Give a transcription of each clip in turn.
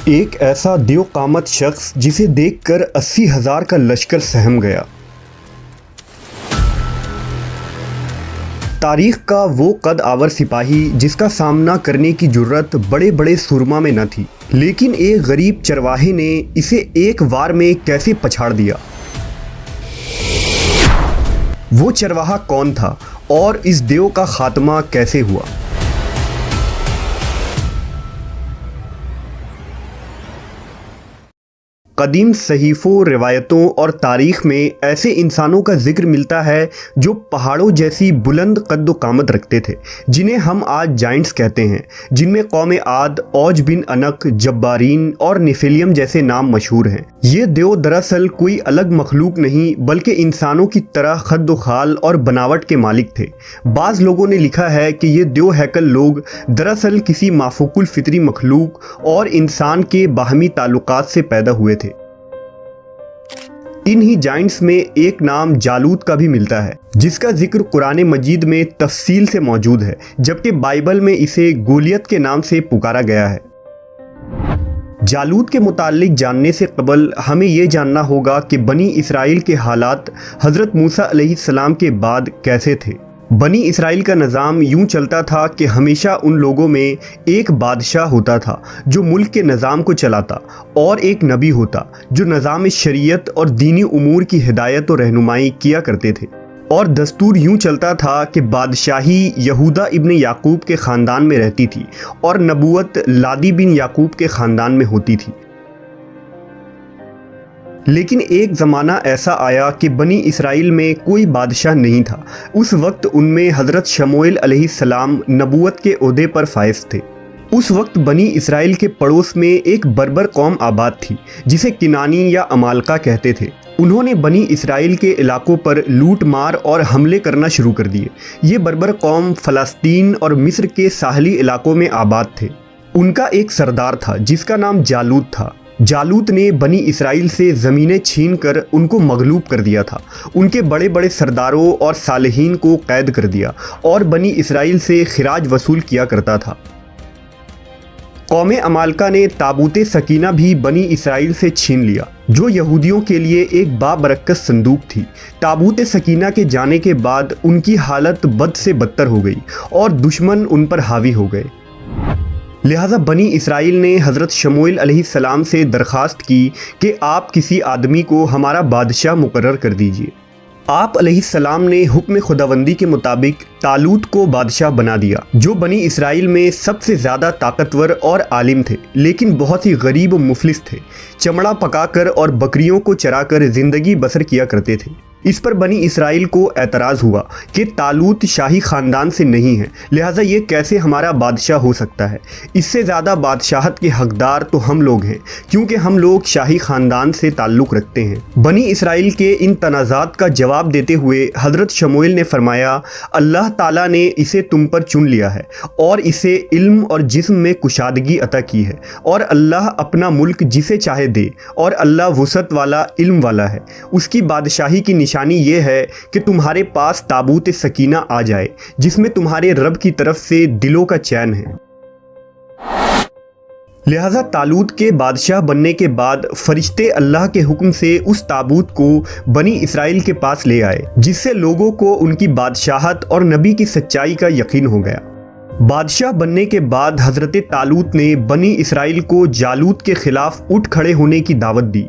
ایک ایسا دیو قامت شخص جسے دیکھ کر 80,000 کا لشکر سہم گیا۔ تاریخ کا وہ قد آور سپاہی جس کا سامنا کرنے کی جرت بڑے بڑے سرما میں نہ تھی، لیکن ایک غریب چرواہے نے اسے ایک وار میں کیسے پچھاڑ دیا۔ وہ چرواہا کون تھا اور اس دیو کا خاتمہ کیسے ہوا؟ قدیم صحیفوں، روایتوں اور تاریخ میں ایسے انسانوں کا ذکر ملتا ہے جو پہاڑوں جیسی بلند قد و قامت رکھتے تھے، جنہیں ہم آج جائنٹس کہتے ہیں، جن میں قوم عاد، اوج بن انق، جبارین اور نیفیلیم جیسے نام مشہور ہیں۔ یہ دیو دراصل کوئی الگ مخلوق نہیں بلکہ انسانوں کی طرح خد و خال اور بناوٹ کے مالک تھے۔ بعض لوگوں نے لکھا ہے کہ یہ دیو ہیکل لوگ دراصل کسی مافوق الفطری مخلوق اور انسان کے باہمی تعلقات سے پیدا ہوئے تھے۔ انہی جائنٹس میں ایک نام جالوت کا بھی ملتا ہے، جس کا ذکر قرآن مجید میں تفصیل سے موجود ہے، جبکہ بائبل میں اسے گولیت کے نام سے پکارا گیا ہے۔ جالوت کے متعلق جاننے سے قبل ہمیں یہ جاننا ہوگا کہ بنی اسرائیل کے حالات حضرت موسیٰ علیہ السلام کے بعد کیسے تھے۔ بنی اسرائیل کا نظام یوں چلتا تھا کہ ہمیشہ ان لوگوں میں ایک بادشاہ ہوتا تھا جو ملک کے نظام کو چلاتا، اور ایک نبی ہوتا جو نظام شریعت اور دینی امور کی ہدایت و رہنمائی کیا کرتے تھے۔ اور دستور یوں چلتا تھا کہ بادشاہی یہودا ابن یعقوب کے خاندان میں رہتی تھی اور نبوت لادی بن یعقوب کے خاندان میں ہوتی تھی۔ لیکن ایک زمانہ ایسا آیا کہ بنی اسرائیل میں کوئی بادشاہ نہیں تھا۔ اس وقت ان میں حضرت شموئیل علیہ السلام نبوت کے عہدے پر فائز تھے۔ اس وقت بنی اسرائیل کے پڑوس میں ایک بربر قوم آباد تھی جسے کنانی یا عمالقہ کہتے تھے۔ انہوں نے بنی اسرائیل کے علاقوں پر لوٹ مار اور حملے کرنا شروع کر دیے۔ یہ بربر قوم فلسطین اور مصر کے ساحلی علاقوں میں آباد تھے۔ ان کا ایک سردار تھا جس کا نام جالوت تھا۔ جالوت نے بنی اسرائیل سے زمینیں چھین کر ان کو مغلوب کر دیا تھا، ان کے بڑے بڑے سرداروں اور صالحین کو قید کر دیا اور بنی اسرائیل سے خراج وصول کیا کرتا تھا۔ قوم عمالقہ نے تابوت سکینہ بھی بنی اسرائیل سے چھین لیا، جو یہودیوں کے لیے ایک بابرکت صندوق تھی۔ تابوت سکینہ کے جانے کے بعد ان کی حالت بد سے بدتر ہو گئی اور دشمن ان پر حاوی ہو گئے۔ لہٰذا بنی اسرائیل نے حضرت شموئیل علیہ السلام سے درخواست کی کہ آپ کسی آدمی کو ہمارا بادشاہ مقرر کر دیجیے۔ آپ علیہ السلام نے حکم خداوندی کے مطابق طالوت کو بادشاہ بنا دیا، جو بنی اسرائیل میں سب سے زیادہ طاقتور اور عالم تھے، لیکن بہت ہی غریب و مفلس تھے۔ چمڑا پکا کر اور بکریوں کو چرا کر زندگی بسر کیا کرتے تھے۔ اس پر بنی اسرائیل کو اعتراض ہوا کہ طالوت شاہی خاندان سے نہیں ہے، لہٰذا یہ کیسے ہمارا بادشاہ ہو سکتا ہے؟ اس سے زیادہ بادشاہت کے حقدار تو ہم لوگ ہیں، کیونکہ ہم لوگ شاہی خاندان سے تعلق رکھتے ہیں۔ بنی اسرائیل کے ان تنازعات کا جواب دیتے ہوئے حضرت شموئیل نے فرمایا، اللہ تعالیٰ نے اسے تم پر چن لیا ہے اور اسے علم اور جسم میں کشادگی عطا کی ہے، اور اللہ اپنا ملک جسے چاہے دے، اور اللہ وسعت والا علم والا ہے۔ اس کی بادشاہی کی نشانی یہ ہے کہ تمہارے پاس تابوت سکینہ آ جائے، جس میں تمہارے رب کی طرف سے دلوں کا چین ہے۔ لہٰذا طالوت کے بادشاہ بننے کے بعد فرشتے اللہ کے حکم سے اس تابوت کو بنی اسرائیل کے پاس لے آئے، جس سے لوگوں کو ان کی بادشاہت اور نبی کی سچائی کا یقین ہو گیا۔ بادشاہ بننے کے بعد حضرت طالوت نے بنی اسرائیل کو جالوت کے خلاف اٹھ کھڑے ہونے کی دعوت دی۔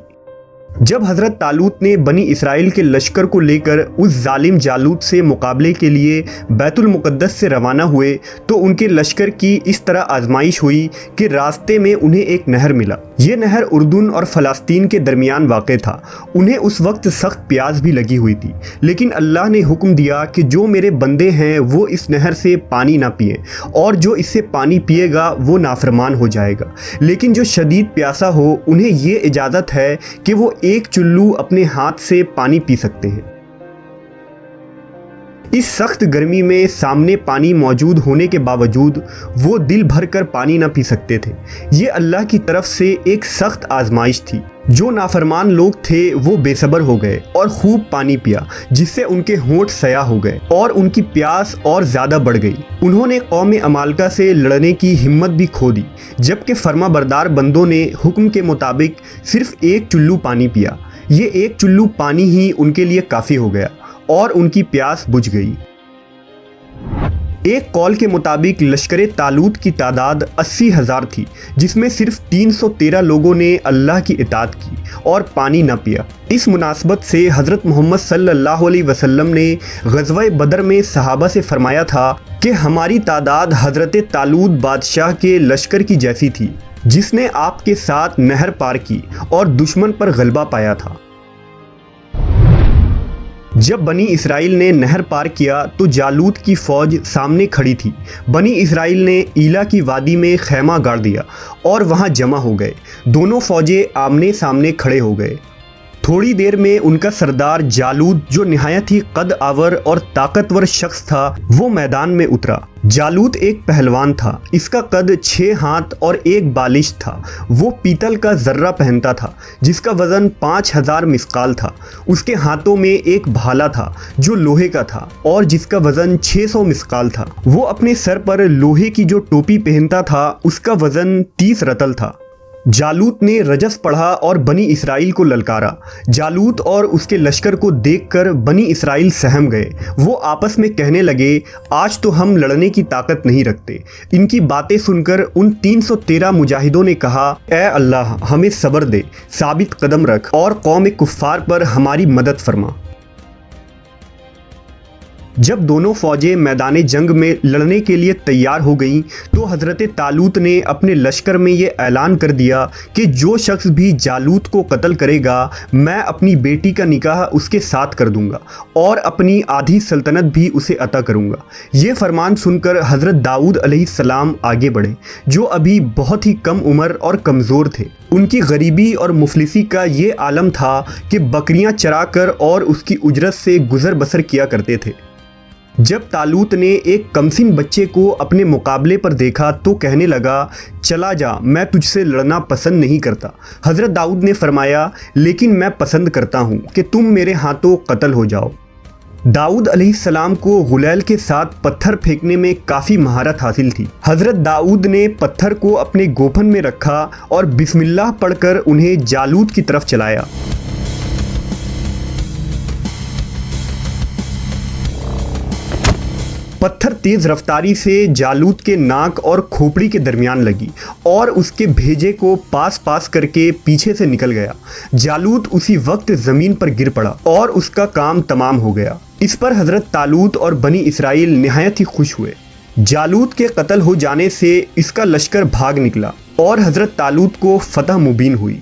جب حضرت طالوت نے بنی اسرائیل کے لشکر کو لے کر اس ظالم جالوت سے مقابلے کے لیے بیت المقدس سے روانہ ہوئے تو ان کے لشکر کی اس طرح آزمائش ہوئی کہ راستے میں انہیں ایک نہر ملا۔ یہ نہر اردن اور فلسطین کے درمیان واقع تھا۔ انہیں اس وقت سخت پیاس بھی لگی ہوئی تھی، لیکن اللہ نے حکم دیا کہ جو میرے بندے ہیں وہ اس نہر سے پانی نہ پئیں، اور جو اس سے پانی پیے گا وہ نافرمان ہو جائے گا، لیکن جو شدید پیاسا ہو انہیں یہ اجازت ہے کہ وہ ایک چلو اپنے ہاتھ سے پانی پی سکتے ہیں۔ اس سخت گرمی میں سامنے پانی موجود ہونے کے باوجود وہ دل بھر کر پانی نہ پی سکتے تھے۔ یہ اللہ کی طرف سے ایک سخت آزمائش تھی۔ جو نافرمان لوگ تھے وہ بے صبر ہو گئے اور خوب پانی پیا، جس سے ان کے ہونٹ سیاہ ہو گئے اور ان کی پیاس اور زیادہ بڑھ گئی۔ انہوں نے قوم عمالقہ سے لڑنے کی ہمت بھی کھو دی، جبکہ فرما بردار بندوں نے حکم کے مطابق صرف ایک چلو پانی پیا۔ یہ ایک چلو پانی ہی ان کے لیے کافی ہو گیا اور ان کی پیاس بجھ گئی۔ ایک قول کے مطابق لشکر طالوت کی تعداد 80,000 تھی، جس میں صرف 313 لوگوں نے اللہ کی اطاعت کی اور پانی نہ پیا۔ اس مناسبت سے حضرت محمد صلی اللہ علیہ وسلم نے غزوہ بدر میں صحابہ سے فرمایا تھا کہ ہماری تعداد حضرت طالوت بادشاہ کے لشکر کی جیسی تھی، جس نے آپ کے ساتھ نہر پار کی اور دشمن پر غلبہ پایا تھا۔ جب بنی اسرائیل نے نہر پار کیا تو جالوت کی فوج سامنے کھڑی تھی۔ بنی اسرائیل نے ایلا کی وادی میں خیمہ گاڑ دیا اور وہاں جمع ہو گئے۔ دونوں فوجیں آمنے سامنے کھڑے ہو گئے۔ تھوڑی دیر میں ان کا سردار جالوت، جو نہایت ہی قد آور اور طاقتور شخص تھا، وہ میدان میں اترا۔ جالوت ایک پہلوان تھا۔ اس کا قد 6 ہاتھ اور 1 بالش تھا۔ وہ پیتل کا ذرہ پہنتا تھا جس کا وزن 5000 مثقال تھا۔ اس کے ہاتھوں میں ایک بھالا تھا جو لوہے کا تھا اور جس کا وزن 600 مثقال تھا۔ وہ اپنے سر پر لوہے کی جو ٹوپی پہنتا تھا، اس کا وزن 30 رطل تھا۔ جالوت نے رجس پڑھا اور بنی اسرائیل کو للکارا۔ جالوت اور اس کے لشکر کو دیکھ کر بنی اسرائیل سہم گئے۔ وہ آپس میں کہنے لگے، آج تو ہم لڑنے کی طاقت نہیں رکھتے۔ ان کی باتیں سن کر ان 313 مجاہدوں نے کہا، اے اللہ، ہمیں صبر دے، ثابت قدم رکھ اور قوم کفار پر ہماری مدد فرما۔ جب دونوں فوجیں میدان جنگ میں لڑنے کے لیے تیار ہو گئیں تو حضرت طالوت نے اپنے لشکر میں یہ اعلان کر دیا کہ جو شخص بھی جالوت کو قتل کرے گا، میں اپنی بیٹی کا نکاح اس کے ساتھ کر دوں گا اور اپنی آدھی سلطنت بھی اسے عطا کروں گا۔ یہ فرمان سن کر حضرت داؤد علیہ السلام آگے بڑھے، جو ابھی بہت ہی کم عمر اور کمزور تھے۔ ان کی غریبی اور مفلسی کا یہ عالم تھا کہ بکریاں چرا کر اور اس کی اجرت سے گزر بسر کیا کرتے تھے۔ جب طالوت نے ایک کمسن بچے کو اپنے مقابلے پر دیکھا تو کہنے لگا، چلا جا، میں تجھ سے لڑنا پسند نہیں کرتا۔ حضرت داؤد نے فرمایا، لیکن میں پسند کرتا ہوں کہ تم میرے ہاتھوں قتل ہو جاؤ۔ داؤد علیہ السلام کو غلیل کے ساتھ پتھر پھینکنے میں کافی مہارت حاصل تھی۔ حضرت داؤد نے پتھر کو اپنے گوپن میں رکھا اور بسم اللہ پڑھ کر انہیں جالوت کی طرف چلایا۔ پتھر تیز رفتاری سے جالوت کے ناک اور کھوپڑی کے درمیان لگی اور اس کے بھیجے کو پاس کر کے پیچھے سے نکل گیا۔ جالوت اسی وقت زمین پر گر پڑا اور اس کا کام تمام ہو گیا۔ اس پر حضرت طالوت اور بنی اسرائیل نہایت ہی خوش ہوئے۔ جالوت کے قتل ہو جانے سے اس کا لشکر بھاگ نکلا اور حضرت طالوت کو فتح مبین ہوئی۔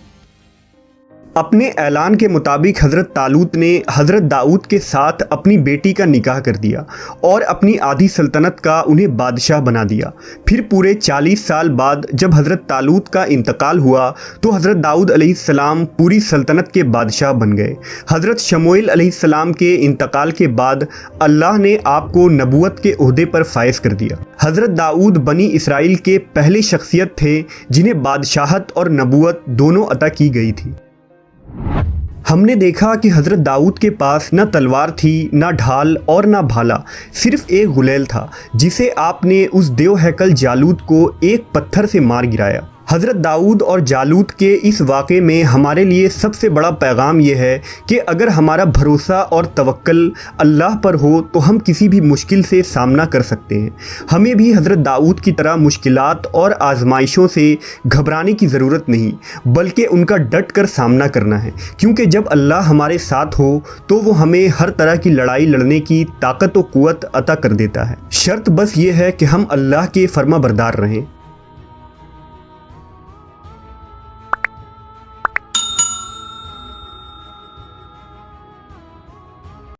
اپنے اعلان کے مطابق حضرت طالوت نے حضرت داؤد کے ساتھ اپنی بیٹی کا نکاح کر دیا اور اپنی آدھی سلطنت کا انہیں بادشاہ بنا دیا۔ پھر پورے 40 سال بعد جب حضرت طالوت کا انتقال ہوا تو حضرت داؤد علیہ السلام پوری سلطنت کے بادشاہ بن گئے۔ حضرت شموئیل علیہ السلام کے انتقال کے بعد اللہ نے آپ کو نبوت کے عہدے پر فائز کر دیا۔ حضرت داؤد بنی اسرائیل کے پہلے شخصیت تھے جنہیں بادشاہت اور نبوت دونوں عطا کی گئی تھی۔ ہم نے دیکھا کہ حضرت داؤد کے پاس نہ تلوار تھی، نہ ڈھال اور نہ بھالا، صرف ایک غلیل تھا جسے آپ نے اس دیو ہیکل جالوت کو ایک پتھر سے مار گرایا۔ حضرت داؤد اور جالوت کے اس واقعے میں ہمارے لیے سب سے بڑا پیغام یہ ہے کہ اگر ہمارا بھروسہ اور توکل اللہ پر ہو تو ہم کسی بھی مشکل سے سامنا کر سکتے ہیں۔ ہمیں بھی حضرت داؤد کی طرح مشکلات اور آزمائشوں سے گھبرانے کی ضرورت نہیں، بلکہ ان کا ڈٹ کر سامنا کرنا ہے، کیونکہ جب اللہ ہمارے ساتھ ہو تو وہ ہمیں ہر طرح کی لڑائی لڑنے کی طاقت و قوت عطا کر دیتا ہے۔ شرط بس یہ ہے کہ ہم اللہ کے فرما بردار رہیں۔